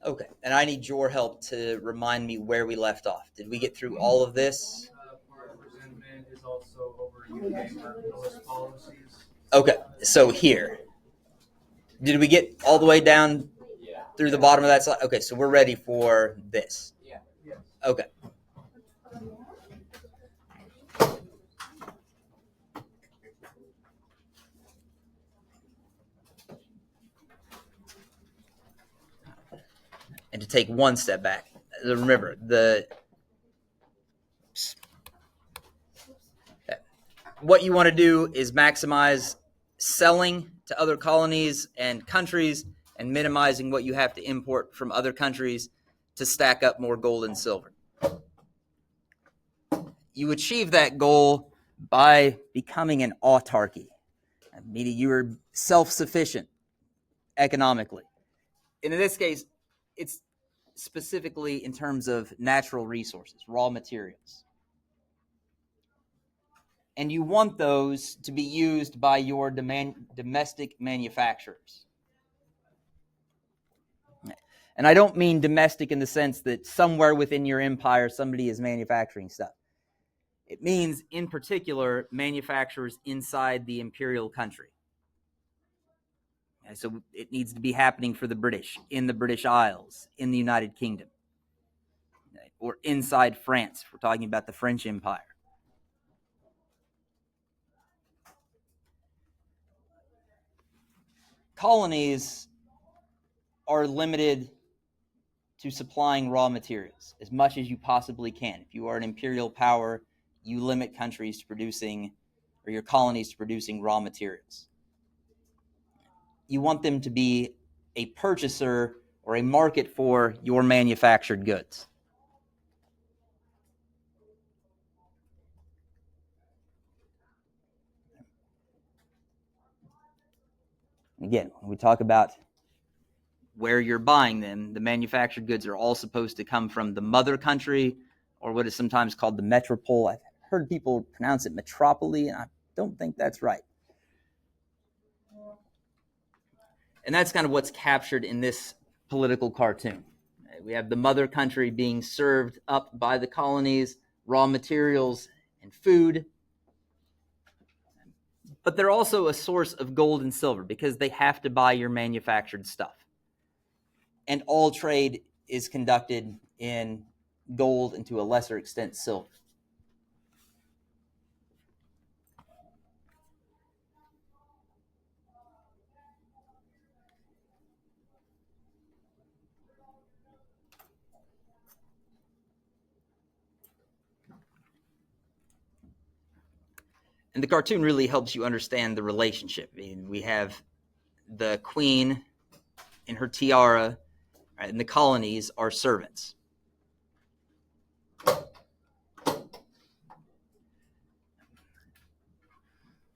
Okay, and I need your help to remind me where we left off. Did we get through all of this? Part resentment is also over UK mercantilist policies. Okay, so here. Did we get all the way down through the bottom of that slide? Okay, so we're ready for this. Yes. Okay. And to take one step back, remember what you want to do is maximize selling to other colonies and countries and minimizing what you have to import from other countries to stack up more gold and silver. You achieve that goal by becoming an autarky, meaning you are self-sufficient economically. And in this case, it's specifically in terms of natural resources, raw materials. And you want those to be used by your domestic manufacturers. And I don't mean domestic in the sense that somewhere within your empire somebody is manufacturing stuff. It means, in particular, manufacturers inside the imperial country. And so it needs to be happening for the British, in the British Isles, in the United Kingdom, or inside France, if we're talking about the French Empire. Colonies are limited to supplying raw materials as much as you possibly can. If you are an imperial power, you limit countries to producing, or your colonies to producing raw materials. You want them to be a purchaser or a market for your manufactured goods. Again, when we talk about where you're buying them, the manufactured goods are all supposed to come from the mother country, or what is sometimes called the metropole. I've heard people pronounce it metropole, and I don't think that's right. And that's kind of what's captured in this political cartoon. We have the mother country being served up by the colonies, raw materials and food. But they're also a source of gold and silver because they have to buy your manufactured stuff. And all trade is conducted in gold and to a lesser extent silver. And the cartoon really helps you understand the relationship. I mean, we have the queen in her tiara, right, and the colonies are servants.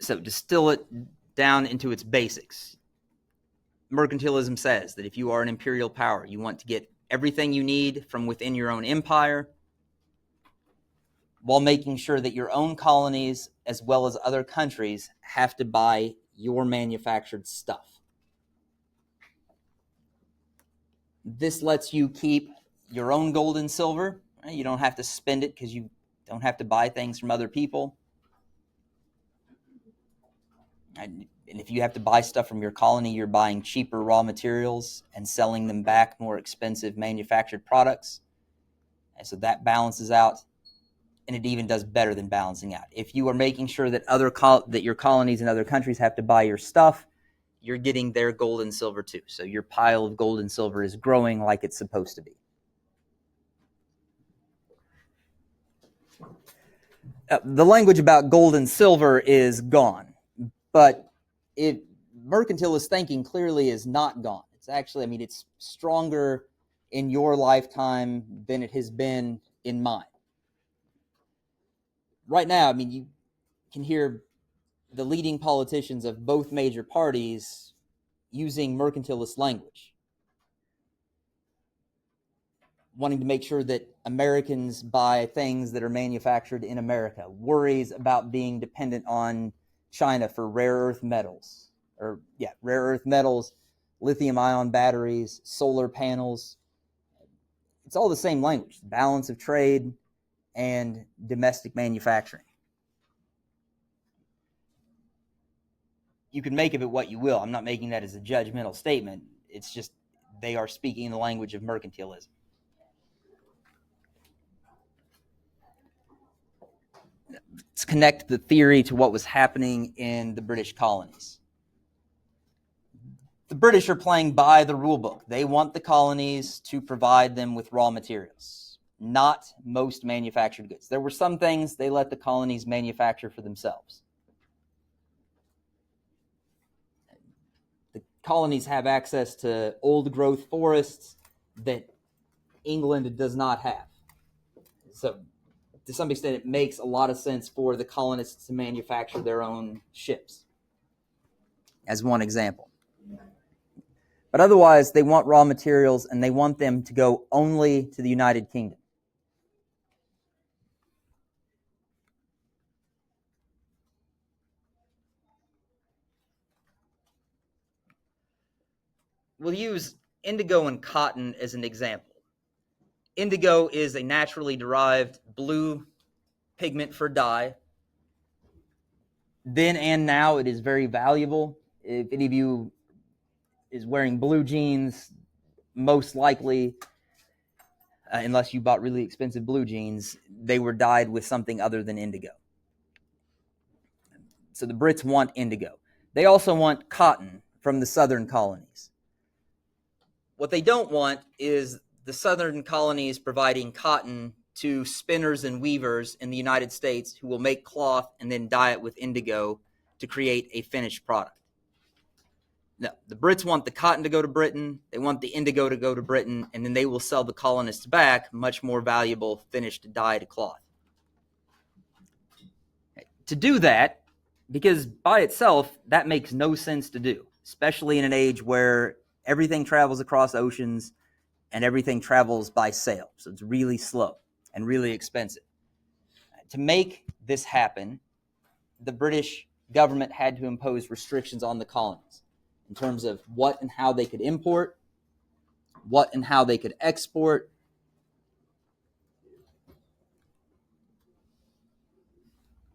So distill it down into its basics. Mercantilism says that if you are an imperial power, you want to get everything you need from within your own empire, while making sure that your own colonies, as well as other countries, have to buy your manufactured stuff. This lets you keep your own gold and silver. Right? You don't have to spend it because you don't have to buy things from other people. And if you have to buy stuff from your colony, you're buying cheaper raw materials and selling them back more expensive manufactured products. And so that balances out. And it even does better than balancing out. If you are making sure that that your colonies and other countries have to buy your stuff, you're getting their gold and silver too. So your pile of gold and silver is growing like it's supposed to be. The language about gold and silver is gone, but mercantilist thinking clearly is not gone. It's actually, it's stronger in your lifetime than it has been in mine. Right now, you can hear the leading politicians of both major parties using mercantilist language, wanting to make sure that Americans buy things that are manufactured in America, worries about being dependent on China for rare earth metals, lithium-ion batteries, solar panels. It's all the same language, balance of trade and domestic manufacturing. You can make of it what you will. I'm not making that as a judgmental statement. It's just they are speaking the language of mercantilism. Let's connect the theory to what was happening in the British colonies. The British are playing by the rule book. They want the colonies to provide them with raw materials, not most manufactured goods. There were some things they let the colonies manufacture for themselves. The colonies have access to old growth forests that England does not have. So to some extent, it makes a lot of sense for the colonists to manufacture their own ships, as one example. But otherwise, they want raw materials, and they want them to go only to the United Kingdom. We'll use indigo and cotton as an example. Indigo is a naturally derived blue pigment for dye. Then and now, it is very valuable. If any of you is wearing blue jeans, most likely, unless you bought really expensive blue jeans, they were dyed with something other than indigo. So the Brits want indigo. They also want cotton from the southern colonies. What they don't want is the southern colonies providing cotton to spinners and weavers in the United States who will make cloth and then dye it with indigo to create a finished product. No, the Brits want the cotton to go to Britain, they want the indigo to go to Britain, and then they will sell the colonists back much more valuable finished dyed cloth. To do that, because by itself, that makes no sense to do, especially in an age where everything travels across oceans and everything travels by sail. So it's really slow and really expensive. To make this happen, the British government had to impose restrictions on the colonies in terms of what and how they could import, what and how they could export,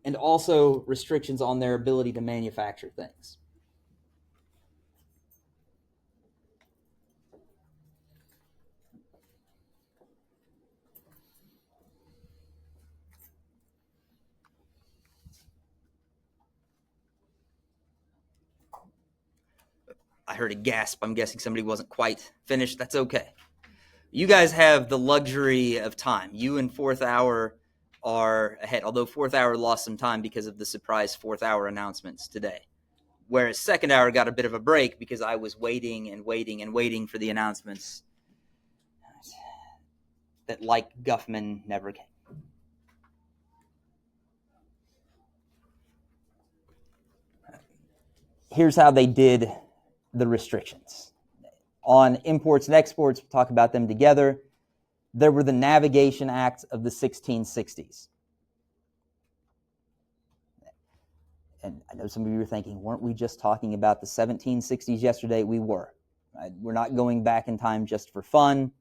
and also restrictions on their ability to manufacture things. I heard a gasp. I'm guessing somebody wasn't quite finished. That's okay. You guys have the luxury of time. You and Fourth Hour are ahead, although Fourth Hour lost some time because of the surprise Fourth Hour announcements today. Whereas Second Hour got a bit of a break because I was waiting and waiting and waiting for the announcements that, like Guffman, never came. Here's how they did the restrictions. On imports and exports, we'll talk about them together. There were the Navigation Acts of the 1660s. And I know some of you are thinking, weren't we just talking about the 1760s yesterday? We were. We're not going back in time just for fun.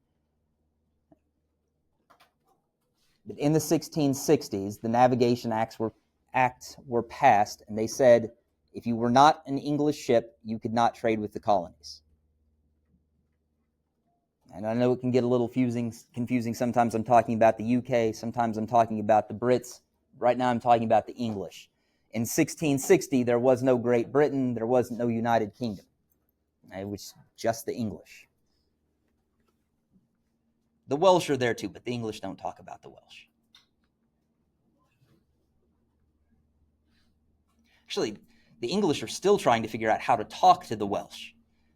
But in the 1660s, the Navigation Acts were passed, and they said if you were not an English ship, you could not trade with the colonies. And I know it can get a little confusing. Sometimes I'm talking about the UK, sometimes I'm talking about the Brits. Right now I'm talking about the English. In 1660, there was no Great Britain, there was no United Kingdom. It was just the English. The Welsh are there too, but the English don't talk about the Welsh. Actually, the English are still trying to figure out how to talk to the Welsh.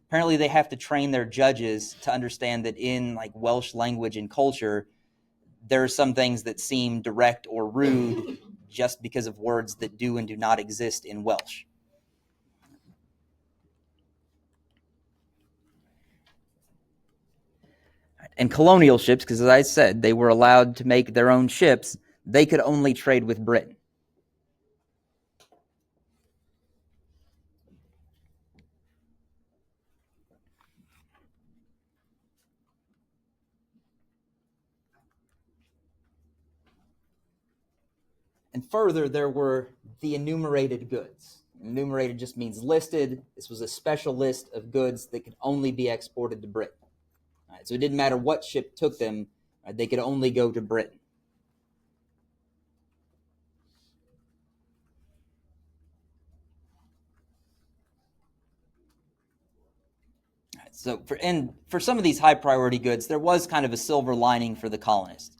Apparently, they have to train their judges to understand that in like Welsh language and culture, there are some things that seem direct or rude just because of words that do and do not exist in Welsh. And colonial ships, because as I said, they were allowed to make their own ships, they could only trade with Britain. And further, there were the enumerated goods. Enumerated just means listed. This was a special list of goods that could only be exported to Britain. All right, so it didn't matter what ship took them, they could only go to Britain. So for some of these high priority goods, there was kind of a silver lining for the colonists.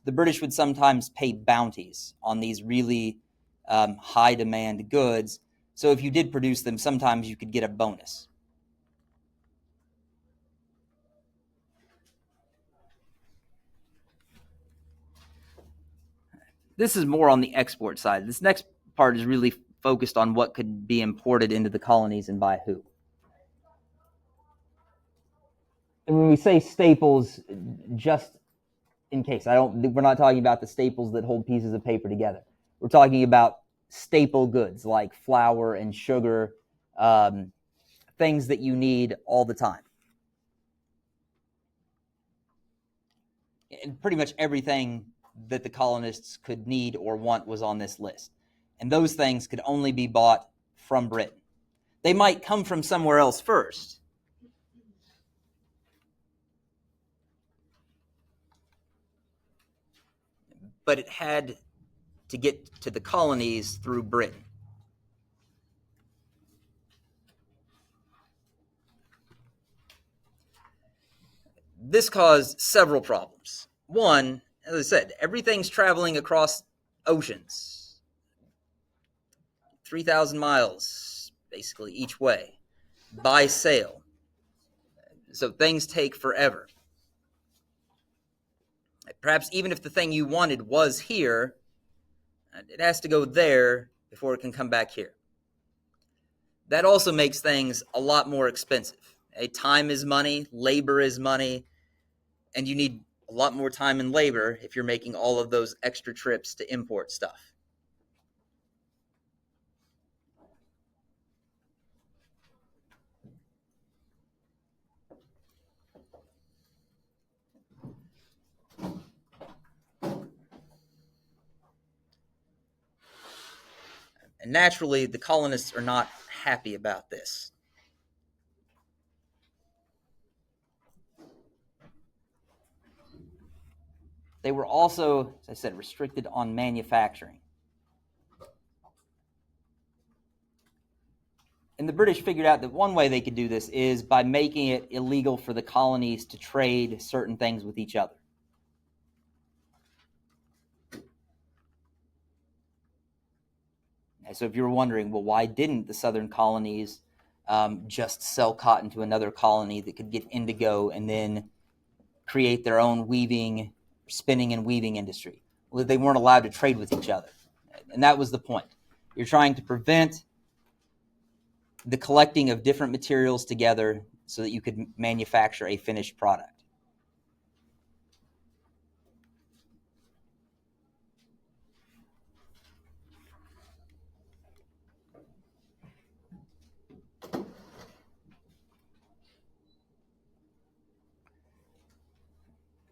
The British would sometimes pay bounties on these really high demand goods. So if you did produce them, sometimes you could get a bonus. This is more on the export side. This next part is really focused on what could be imported into the colonies and by who. And when we say staples, just in case, we're not talking about the staples that hold pieces of paper together. We're talking about staple goods like flour and sugar, things that you need all the time. And pretty much everything that the colonists could need or want was on this list. And those things could only be bought from Britain. They might come from somewhere else first. But it had to get to the colonies through Britain. This caused several problems. One, as I said, everything's traveling across oceans, 3,000 miles, basically, each way, by sail. So things take forever. Perhaps even if the thing you wanted was here, it has to go there before it can come back here. That also makes things a lot more expensive. Time is money, labor is money, and you need a lot more time and labor if you're making all of those extra trips to import stuff. And naturally, the colonists are not happy about this. They were also, as I said, restricted on manufacturing. And the British figured out that one way they could do this is by making it illegal for the colonies to trade certain things with each other. So if you're wondering, well, why didn't the southern colonies just sell cotton to another colony that could get indigo and then create their own spinning and weaving industry? Well, they weren't allowed to trade with each other. And that was the point. You're trying to prevent the collecting of different materials together so that you could manufacture a finished product.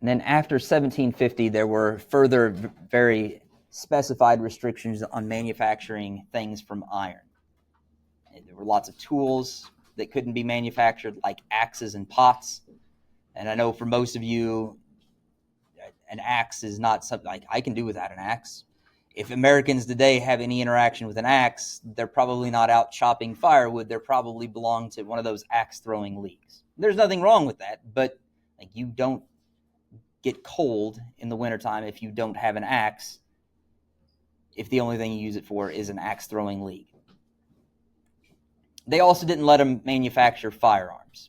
And then after 1750, there were further very specified restrictions on manufacturing things from iron. There were lots of tools that couldn't be manufactured, like axes and pots. And I know for most of you, an axe is not something like I can do without an axe. If Americans today have any interaction with an axe, they're probably not out chopping firewood. They probably belong to one of those axe throwing leagues. There's nothing wrong with that, but you don't get cold in the wintertime if you don't have an axe, if the only thing you use it for is an axe throwing league. They also didn't let them manufacture firearms,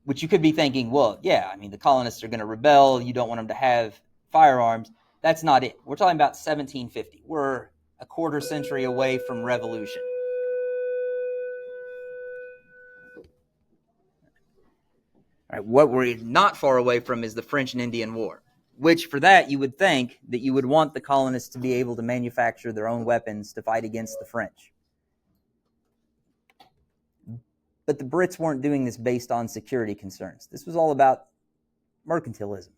which you could be thinking, well, yeah, the colonists are going to rebel. You don't want them to have firearms. That's not it. We're talking about 1750. We're a quarter century away from revolution. All right, what we're not far away from is the French and Indian War, which for that you would think that you would want the colonists to be able to manufacture their own weapons to fight against the French. But the Brits weren't doing this based on security concerns. This was all about mercantilism.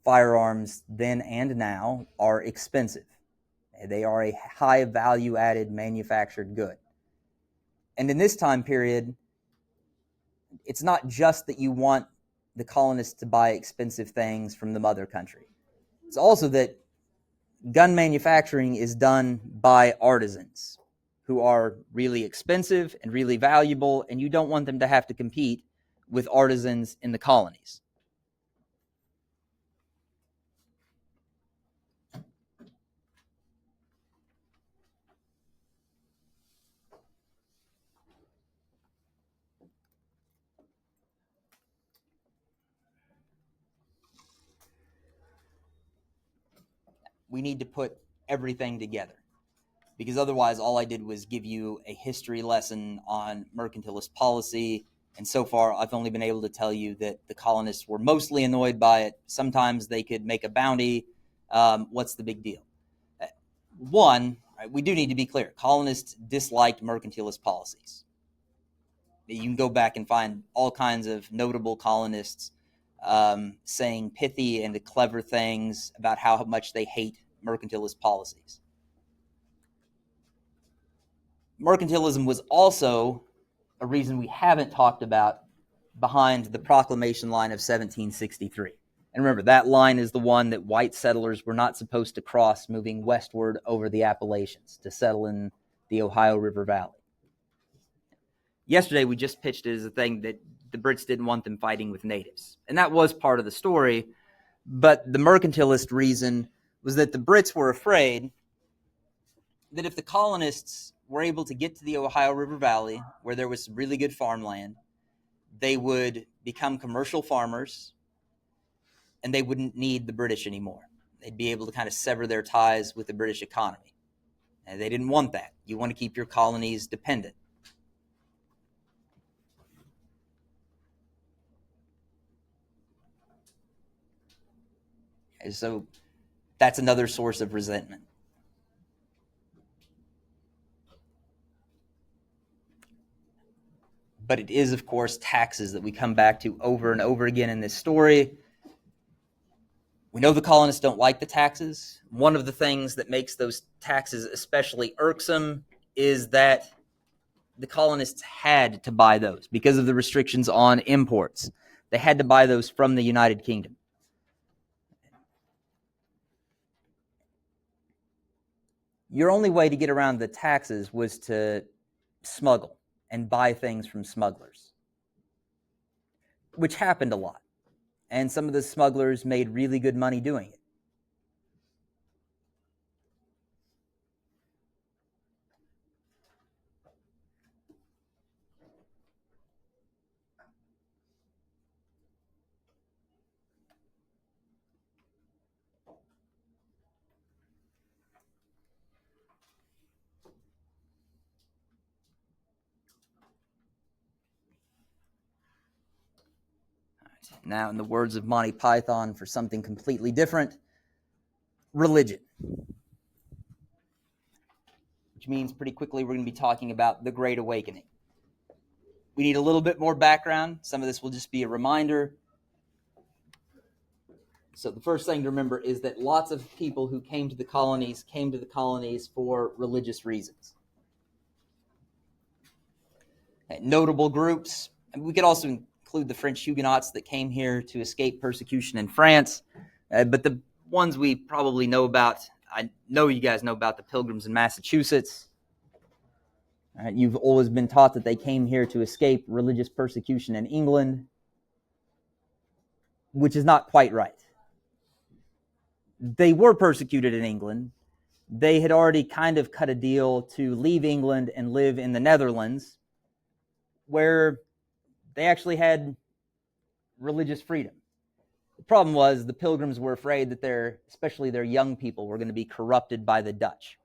firearms then and now are expensive. They are a high value added manufactured good. And in this time period, it's not just that you want the colonists to buy expensive things from the mother country. It's also that gun manufacturing is done by artisans who are really expensive and really valuable, and you don't want them to have to compete with artisans in the colonies. We need to put everything together, because otherwise all I did was give you a history lesson on mercantilist policy, and so far I've only been able to tell you that the colonists were mostly annoyed by it. Sometimes they could make a bounty. What's the big deal? One, we do need to be clear. Colonists disliked mercantilist policies. You can go back and find all kinds of notable colonists saying pithy and clever things about how much they hate mercantilist policies. Mercantilism was also a reason we haven't talked about behind the proclamation line of 1763. And remember, that line is the one that white settlers were not supposed to cross moving westward over the Appalachians to settle in the Ohio River Valley. Yesterday, we just pitched it as a thing that the Brits didn't want them fighting with natives. And that was part of the story. But the mercantilist reason was that the Brits were afraid that if the colonists were able to get to the Ohio River Valley, where there was some really good farmland, they would become commercial farmers, and they wouldn't need the British anymore. They'd be able to kind of sever their ties with the British economy. And they didn't want that. You want to keep your colonies dependent. And so that's another source of resentment. But it is, of course, taxes that we come back to over and over again in this story. We know the colonists don't like the taxes. One of the things that makes those taxes especially irksome is that the colonists had to buy those because of the restrictions on imports. They had to buy those from the United Kingdom. Your only way to get around the taxes was to smuggle and buy things from smugglers, which happened a lot. And some of the smugglers made really good money doing it. Now, in the words of Monty Python, for something completely different, religion. Which means pretty quickly we're going to be talking about the Great Awakening. We need a little bit more background. Some of this will just be a reminder. So the first thing to remember is that lots of people who came to the colonies for religious reasons. Notable groups. And we could also include the French Huguenots that came here to escape persecution in France. But the ones we probably know about, I know you guys know about the Pilgrims in Massachusetts. You've always been taught that they came here to escape religious persecution in England, which is not quite right. They were persecuted in England. They had already kind of cut a deal to leave England and live in the Netherlands, where they actually had religious freedom. The problem was the Pilgrims were afraid that especially their young people, were going to be corrupted by the Dutch.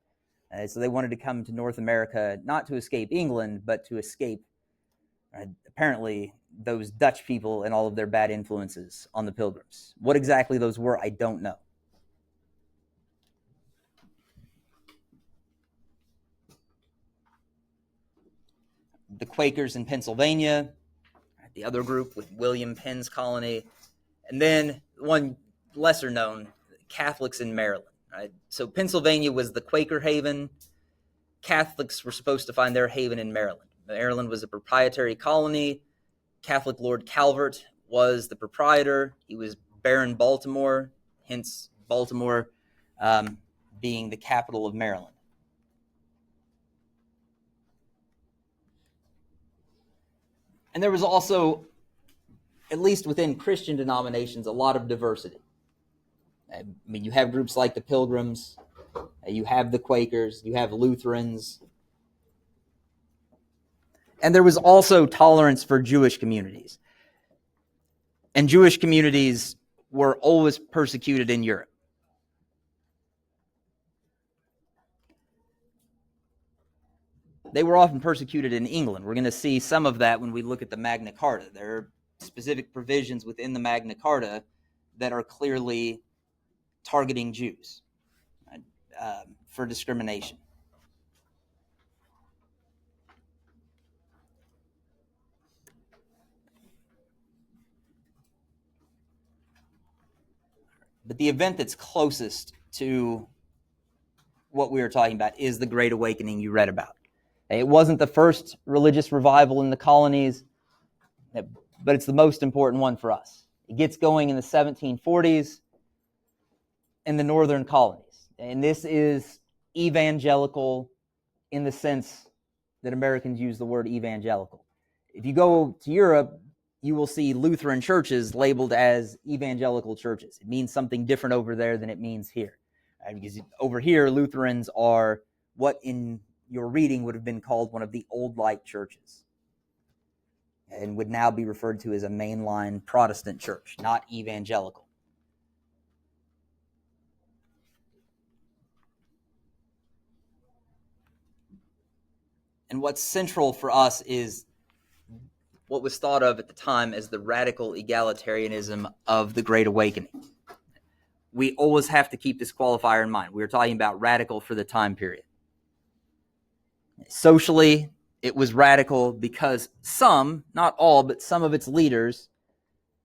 So they wanted to come to North America, not to escape England, but to escape, apparently, those Dutch people and all of their bad influences on the Pilgrims. What exactly those were, I don't know. The Quakers in Pennsylvania, the other group with William Penn's colony, and then one lesser known, Catholics in Maryland. Right? So Pennsylvania was the Quaker haven. Catholics were supposed to find their haven in Maryland. Maryland was a proprietary colony. Catholic Lord Calvert was the proprietor. He was Baron Baltimore, hence Baltimore being the capital of Maryland. And there was also, at least within Christian denominations, a lot of diversity. I mean, you have groups like the Pilgrims, you have the Quakers, you have Lutherans, and there was also tolerance for Jewish communities. And Jewish communities were always persecuted in Europe. They were often persecuted in England. We're going to see some of that when we look at the Magna Carta. There are specific provisions within the Magna Carta that are clearly targeting Jews for discrimination. But the event that's closest to what we were talking about is the Great Awakening you read about. It wasn't the first religious revival in the colonies, but it's the most important one for us. It gets going in the 1740s in the northern colonies. And this is evangelical in the sense that Americans use the word evangelical. If you go to Europe, you will see Lutheran churches labeled as evangelical churches. It means something different over there than it means here. Because over here, Lutherans are what in your reading would have been called one of the old light churches and would now be referred to as a mainline Protestant church, not evangelical. And what's central for us is what was thought of at the time as the radical egalitarianism of the Great Awakening. We always have to keep this qualifier in mind. We were talking about radical for the time period. Socially, it was radical because some, not all, but some of its leaders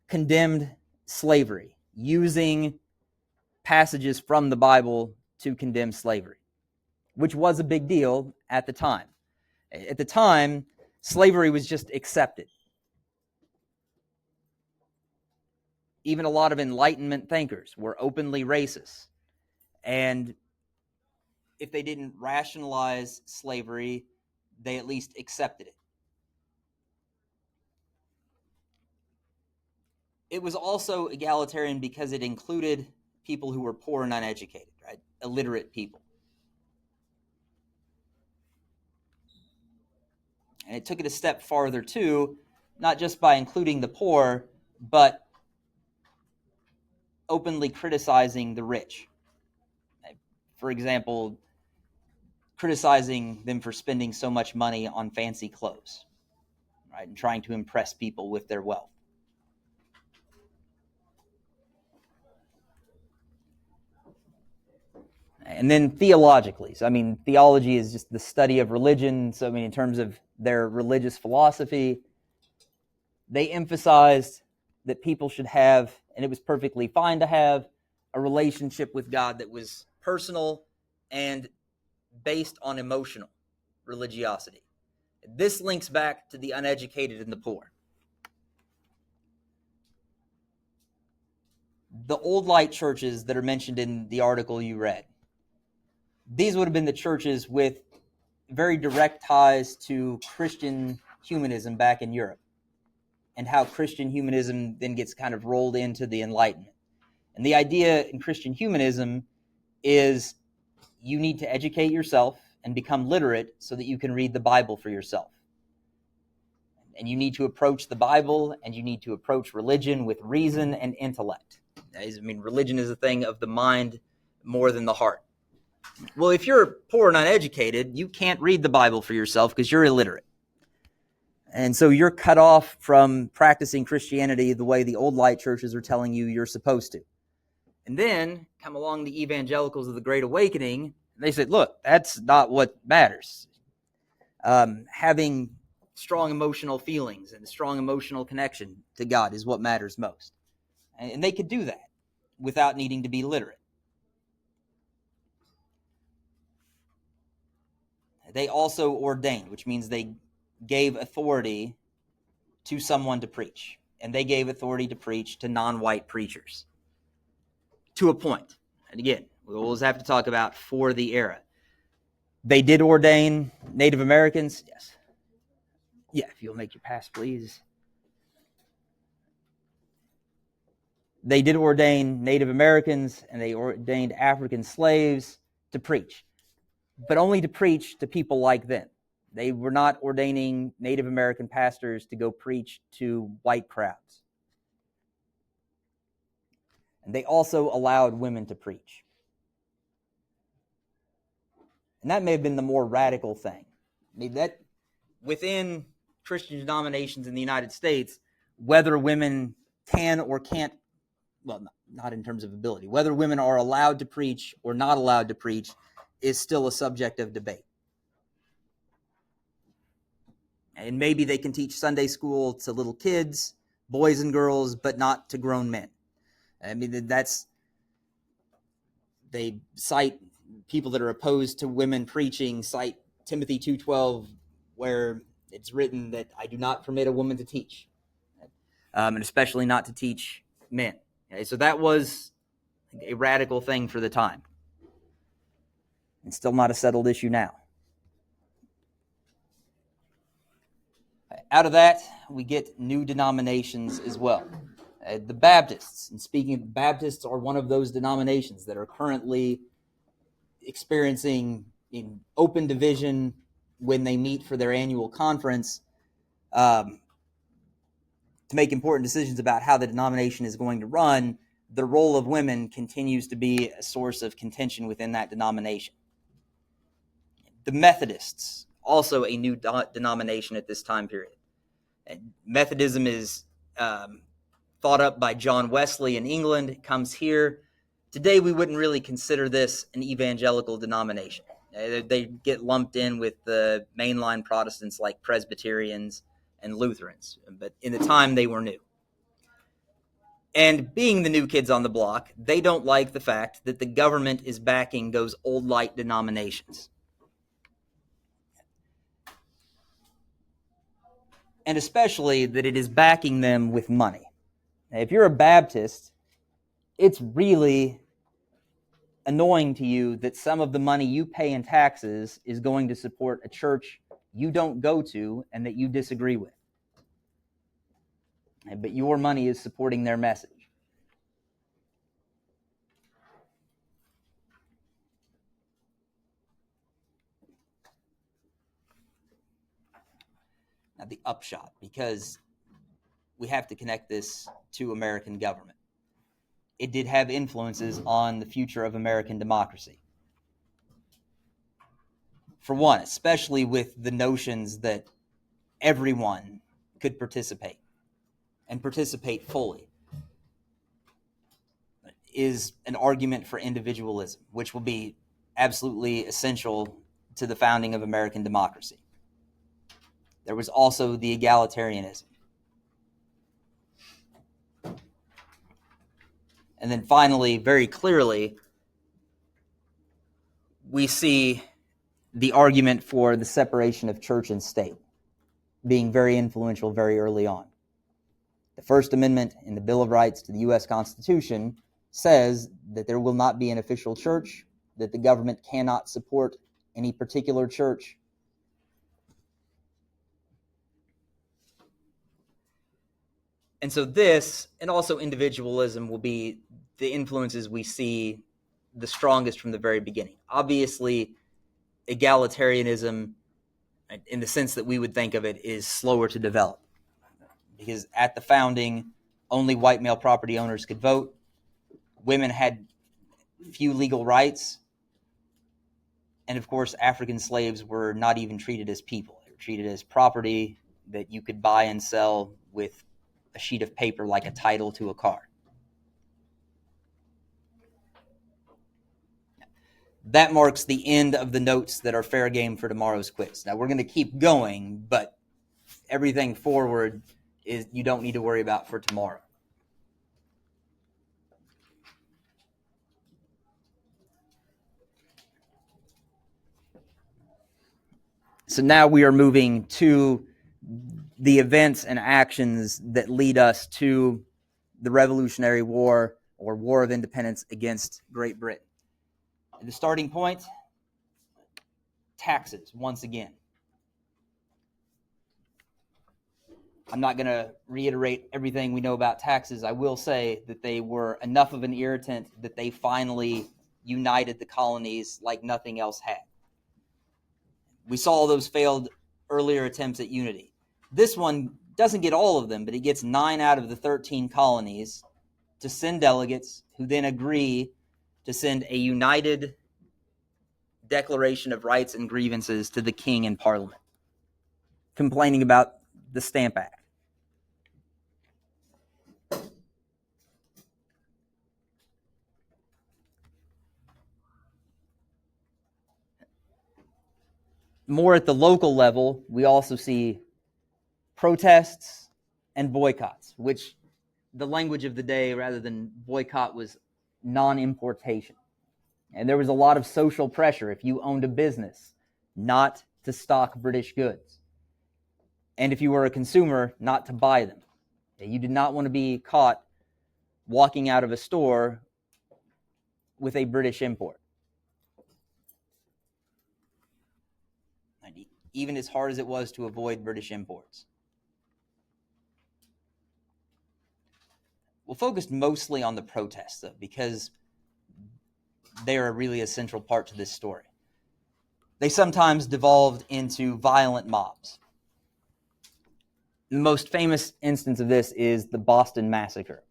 condemned slavery, using passages from the Bible to condemn slavery, which was a big deal at the time. At the time, slavery was just accepted. Even a lot of Enlightenment thinkers were openly racist. And if they didn't rationalize slavery, they at least accepted it. It was also egalitarian because it included people who were poor and uneducated, right? Illiterate people. And it took it a step farther too, not just by including the poor, but openly criticizing the rich. For example, criticizing them for spending so much money on fancy clothes, right? And trying to impress people with their wealth. And then theologically, so I mean, theology is just the study of religion. So I mean, in terms of their religious philosophy, they emphasized that people should have, and it was perfectly fine to have, a relationship with God that was personal and based on emotional religiosity. This links back to the uneducated and the poor. The old light churches that are mentioned in the article you read, these would have been the churches with very direct ties to Christian humanism back in Europe, and how Christian humanism then gets kind of rolled into the Enlightenment. And the idea in Christian humanism is you need to educate yourself and become literate so that you can read the Bible for yourself. And you need to approach the Bible and you need to approach religion with reason and intellect. I mean, religion is a thing of the mind more than the heart. Well, if you're poor and uneducated, you can't read the Bible for yourself because you're illiterate. And so you're cut off from practicing Christianity the way the old light churches are telling you you're supposed to. And then come along the evangelicals of the Great Awakening. They said, look, that's not what matters. Having strong emotional feelings and a strong emotional connection to God is what matters most. And they could do that. without needing to be literate. They also ordained, which means they gave authority to someone to preach. And they gave authority to preach to non-white preachers. To a point. And again, we always have to talk about for the era. They did ordain Native Americans. Yes. Yeah, if you'll make your pass, please. They did ordain Native Americans and they ordained African slaves to preach, but only to preach to people like them. They were not ordaining Native American pastors to go preach to white crowds. And they also allowed women to preach. And that may have been the more radical thing. I mean, that within Christian denominations in the United States, whether women can or can't, well, not in terms of ability, whether women are allowed to preach or not allowed to preach is still a subject of debate. And maybe they can teach Sunday school to little kids, boys and girls, but not to grown men. I mean, they cite people that are opposed to women preaching, cite Timothy 2:12, where it's written that I do not permit a woman to teach, and especially not to teach men. Okay, so that was a radical thing for the time. It's still not a settled issue now. Out of that, we get new denominations as well. The Baptists, and speaking of Baptists, are one of those denominations that are currently experiencing open division when they meet for their annual conference to make important decisions about how the denomination is going to run. The role of women continues to be a source of contention within that denomination. The Methodists, also a new denomination at this time period. Methodism is thought up by John Wesley in England. It comes here. Today, we wouldn't really consider this an evangelical denomination. They get lumped in with the mainline Protestants like Presbyterians and Lutherans, but in the time, they were new. And being the new kids on the block, they don't like the fact that the government is backing those old light denominations. And especially that it is backing them with money. Now, if you're a Baptist, it's really annoying to you that some of the money you pay in taxes is going to support a church you don't go to and that you disagree with. But your money is supporting their message. Now, the upshot, because we have to connect this to American government. It did have influences on the future of American democracy. For one, especially with the notions that everyone could participate and participate fully, is an argument for individualism, which will be absolutely essential to the founding of American democracy. There was also the egalitarianism. And then finally, very clearly, we see the argument for the separation of church and state being very influential very early on. The First Amendment in the Bill of Rights to the U.S. Constitution says that there will not be an official church, that the government cannot support any particular church. And so this, and also individualism, will be the influences we see the strongest from the very beginning. Obviously, egalitarianism, in the sense that we would think of it, is slower to develop. Because at the founding, only white male property owners could vote. Women had few legal rights. And of course, African slaves were not even treated as people. They were treated as property that you could buy and sell with a sheet of paper like a title to a car. That marks the end of the notes that are fair game for tomorrow's quiz. Now, we're going to keep going, but everything forward is you don't need to worry about for tomorrow. So now we are moving to the events and actions that lead us to the Revolutionary War or War of Independence against Great Britain. The starting point, taxes, once again. I'm not going to reiterate everything we know about taxes. I will say that they were enough of an irritant that they finally united the colonies like nothing else had. We saw those failed earlier attempts at unity. This one doesn't get all of them, but it gets 9 out of the 13 colonies to send delegates who then agree to send a united declaration of rights and grievances to the king and parliament, complaining about the Stamp Act. More at the local level, we also see protests and boycotts, which the language of the day rather than boycott was non-importation. And there was a lot of social pressure if you owned a business not to stock British goods. And if you were a consumer, not to buy them. You did not want to be caught walking out of a store with a British import. Even as hard as it was to avoid British imports. We'll focus mostly on the protests, though, because they are really a central part to this story. They sometimes devolved into violent mobs. The most famous instance of this is the Boston Massacre.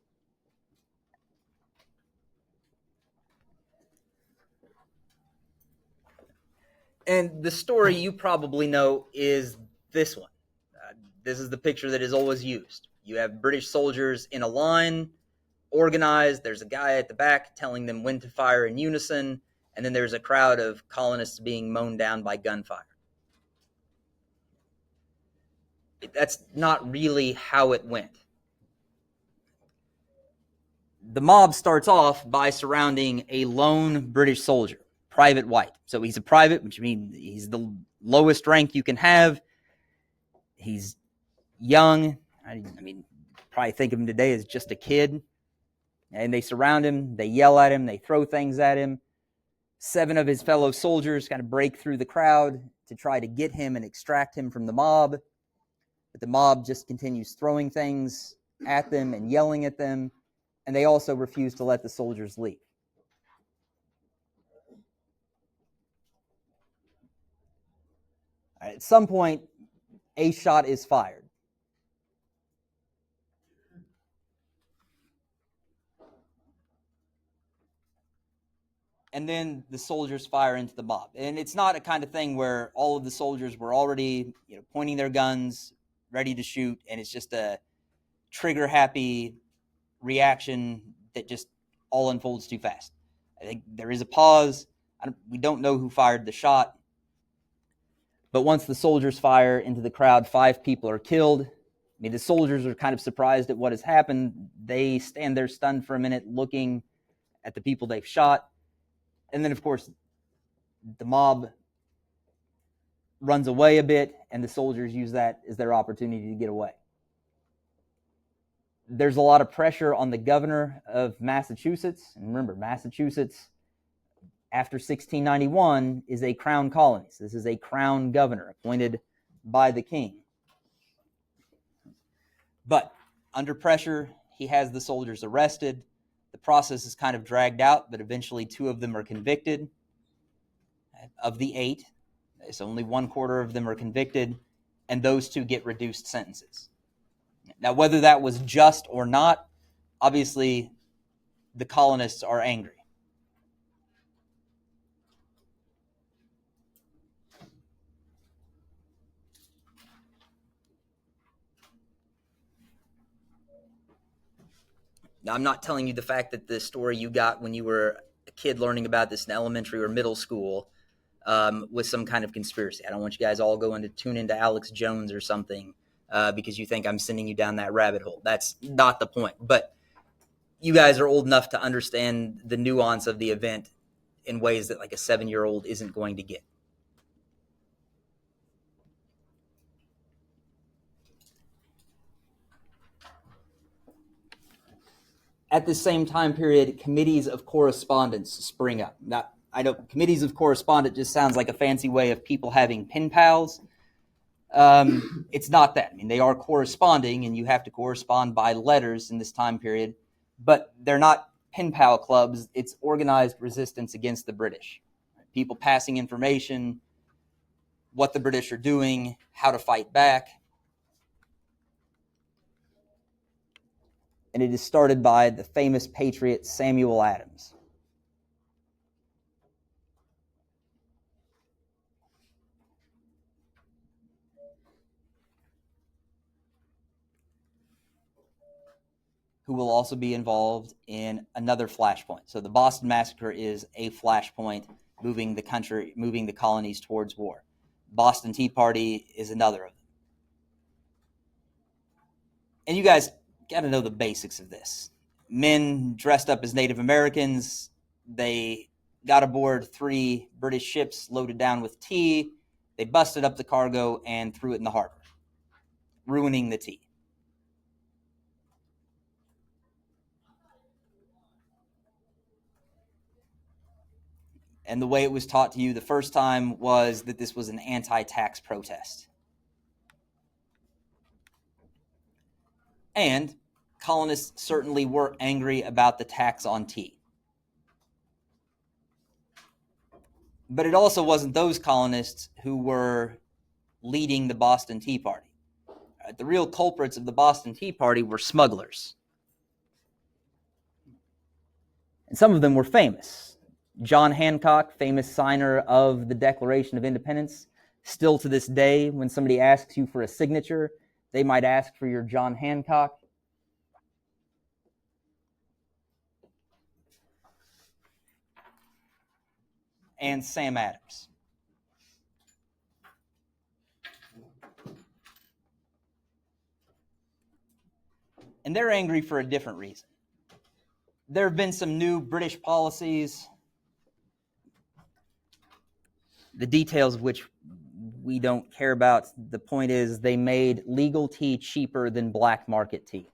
And the story you probably know is this one. This is the picture that is always used. You have British soldiers in a line, organized. There's a guy at the back telling them when to fire in unison, and then there's a crowd of colonists being mown down by gunfire. That's not really how it went. The mob starts off by surrounding a lone British soldier, Private White. So he's a private, which means he's the lowest rank you can have. He's young. I mean, probably think of him today as just a kid. And they surround him. They yell at him. They throw things at him. 7 of his fellow soldiers kind of break through the crowd to try to get him and extract him from the mob. But the mob just continues throwing things at them and yelling at them. And they also refuse to let the soldiers leave. At some point, a shot is fired. And then the soldiers fire into the mob. And it's not a kind of thing where all of the soldiers were already, pointing their guns, ready to shoot, and it's just a trigger-happy reaction that just all unfolds too fast. I think there is a pause. We don't know who fired the shot. But once the soldiers fire into the crowd, 5 people are killed. I mean, the soldiers are kind of surprised at what has happened. They stand there stunned for a minute looking at the people they've shot. And then, of course, the mob runs away a bit, and the soldiers use that as their opportunity to get away. There's a lot of pressure on the governor of Massachusetts. And remember, Massachusetts, after 1691, is a crown colony. So this is a crown governor appointed by the king. But under pressure, he has the soldiers arrested. The process is kind of dragged out, but eventually 2 of them are convicted. Of the 8, it's only 1/4 of them are convicted, and those 2 get reduced sentences. Now, whether that was just or not, obviously the colonists are angry. Now, I'm not telling you the fact that the story you got when you were a kid learning about this in elementary or middle school was some kind of conspiracy. I don't want you guys all going to tune into Alex Jones or something because you think I'm sending you down that rabbit hole. That's not the point. But you guys are old enough to understand the nuance of the event in ways that like a 7-year-old isn't going to get. At the same time period, committees of correspondence spring up. Now, I know committees of correspondence just sounds like a fancy way of people having pen pals. It's not that. I mean, they are corresponding, and you have to correspond by letters in this time period, but they're not pen pal clubs. It's organized resistance against the British. People passing information, what the British are doing, how to fight back. And it is started by the famous patriot Samuel Adams. Who will also be involved in another flashpoint. So the Boston Massacre is a flashpoint moving the colonies towards war. Boston Tea Party is another of them. And you guys got to know the basics of this. Men dressed up as Native Americans, they got aboard 3 British ships loaded down with tea. They busted up the cargo and threw it in the harbor, ruining the tea. And the way it was taught to you the first time was that this was an anti-tax protest. And colonists certainly were angry about the tax on tea. But it also wasn't those colonists who were leading the Boston Tea Party. The real culprits of the Boston Tea Party were smugglers. And some of them were famous. John Hancock, famous signer of the Declaration of Independence. Still to this day, when somebody asks you for a signature, they might ask for your John Hancock. And Sam Adams. And they're angry for a different reason. There have been some new British policies, the details of which we don't care about. The point is they made legal tea cheaper than black market tea.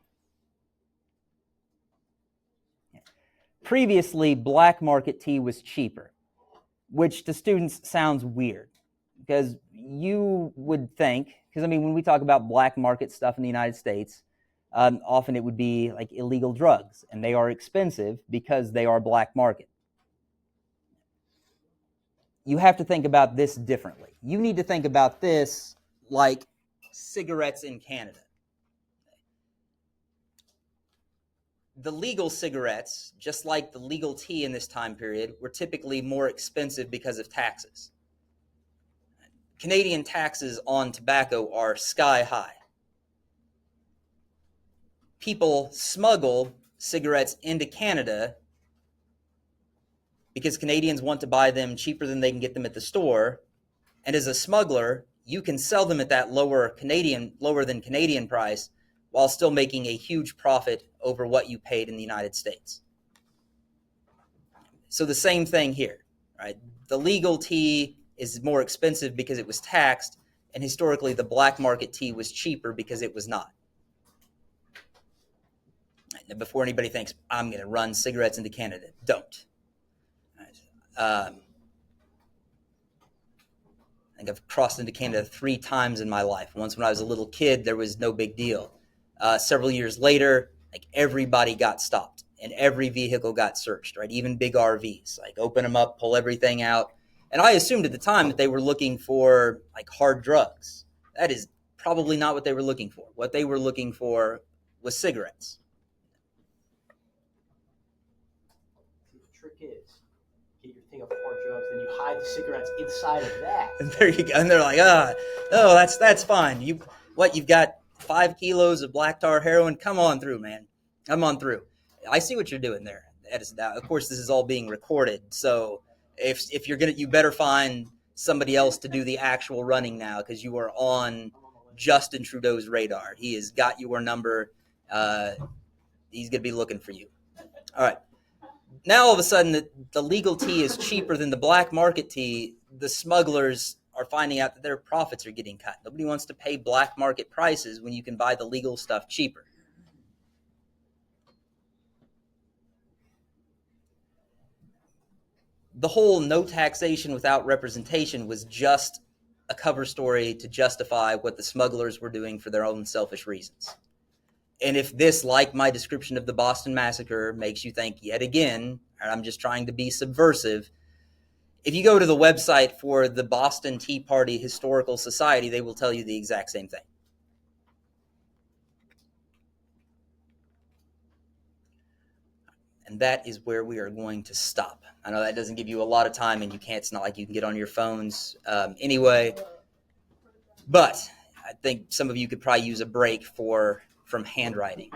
Previously, black market tea was cheaper, which to students sounds weird because you would think, because I mean, when we talk about black market stuff in the United States, often it would be like illegal drugs, and they are expensive because they are black market. You have to think about this differently. You need to think about this like cigarettes in Canada. The legal cigarettes, just like the legal tea in this time period, were typically more expensive because of taxes. Canadian taxes on tobacco are sky high. People smuggle cigarettes into Canada because Canadians want to buy them cheaper than they can get them at the store. And as a smuggler, you can sell them at that lower than Canadian price while still making a huge profit over what you paid in the United States. So the same thing here, right? The legal tea is more expensive because it was taxed, and historically the black market tea was cheaper because it was not. Now, before anybody thinks I'm going to run cigarettes into Canada, don't. I think I've crossed into Canada 3 times in my life. Once when I was a little kid, there was no big deal. Several years later, like everybody got stopped and every vehicle got searched, right? Even big RVs, like open them up, pull everything out. And I assumed at the time that they were looking for like hard drugs. That is probably not what they were looking for. What they were looking for was cigarettes. The trick is, get your thing of hard drugs, then you hide the cigarettes inside of that. And there you go. And they're like, oh, that's fine. You've got 5 kilos of black tar heroin? Come on through, man. Come on through. I see what you're doing there. Of course, this is all being recorded. So if you're you better find somebody else to do the actual running now, because you are on Justin Trudeau's radar. He has got your number. He's going to be looking for you. All right. Now, all of a sudden, the legal tea is cheaper than the black market tea. The smugglers are finding out that their profits are getting cut. Nobody wants to pay black market prices when you can buy the legal stuff cheaper. the whole no taxation without representation was just a cover story to justify what the smugglers were doing for their own selfish reasons. And if this, like my description of the Boston Massacre, makes you think yet again, and I'm just trying to be subversive, if you go to the website for the Boston Tea Party Historical Society, they will tell you the exact same thing. And that is where we are going to stop. I know that doesn't give you a lot of time, and it's not like you can get on your phones anyway. But I think some of you could probably use a break from handwriting.